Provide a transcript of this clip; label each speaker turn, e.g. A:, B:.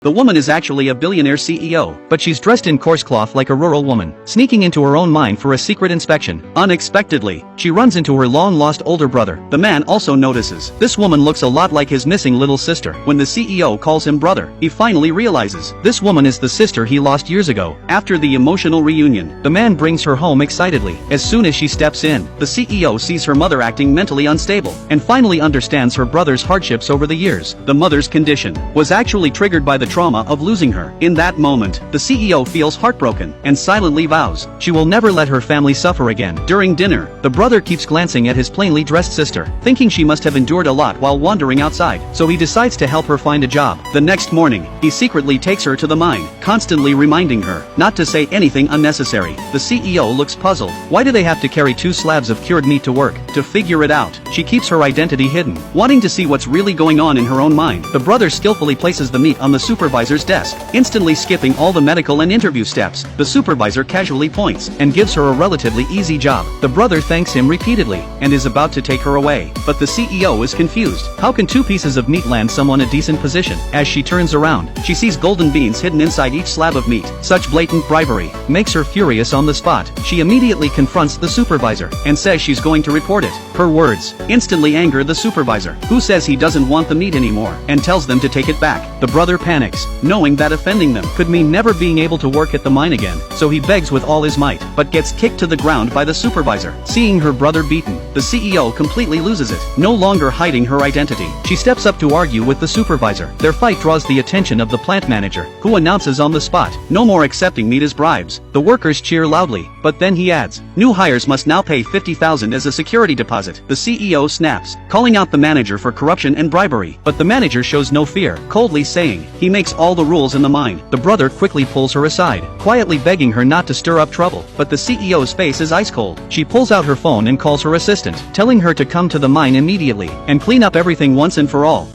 A: The woman is actually a billionaire CEO, but she's dressed in coarse cloth like a rural woman, sneaking into her own mine for a secret inspection. Unexpectedly, she runs into her long-lost older brother. The man also notices this woman looks a lot like his missing little sister. When the CEO calls him brother, he finally realizes this woman is the sister he lost years ago. After the emotional reunion, the man brings her home excitedly. As soon as she steps in, the CEO sees her mother acting mentally unstable, and finally understands her brother's hardships over the years. The mother's condition was actually triggered by the trauma of losing her. In that moment, the CEO feels heartbroken, and silently vows she will never let her family suffer again. During dinner, the brother keeps glancing at his plainly dressed sister, thinking she must have endured a lot while wandering outside, so he decides to help her find a job. The next morning, he secretly takes her to the mine, constantly reminding her not to say anything unnecessary. The CEO looks puzzled. Why do they have to carry 2 slabs of cured meat to work? To figure it out, she keeps her identity hidden, wanting to see what's really going on in her own mind. The brother skillfully places the meat on the supervisor's desk, instantly skipping all the medical and interview steps. The supervisor casually points and gives her a relatively easy job. The brother thanks him repeatedly and is about to take her away, but the CEO is confused. How can 2 pieces of meat land someone a decent position? As she turns around, she sees golden beans hidden inside each slab of meat. Such blatant bribery makes her furious on the spot. She immediately confronts the supervisor and says she's going to report it. Her words instantly anger the supervisor, who says he doesn't want the meat anymore and tells them to take it back. The brother panics, knowing that offending them could mean never being able to work at the mine again, so he begs with all his might, but gets kicked to the ground by the supervisor. Seeing her brother beaten, the CEO completely loses it, no longer hiding her identity. She steps up to argue with the supervisor. Their fight draws the attention of the plant manager, who announces on the spot, no more accepting meat as bribes. The workers cheer loudly, but then he adds, new hires must now pay $50,000 as a security deposit. The CEO snaps, calling out the manager for corruption and bribery, but the manager shows no fear, coldly saying he makes all the rules in the mine. The brother quickly pulls her aside, quietly begging her not to stir up trouble, but the CEO's face is ice cold. She pulls out her phone and calls her assistant, telling her to come to the mine immediately and clean up everything once and for all.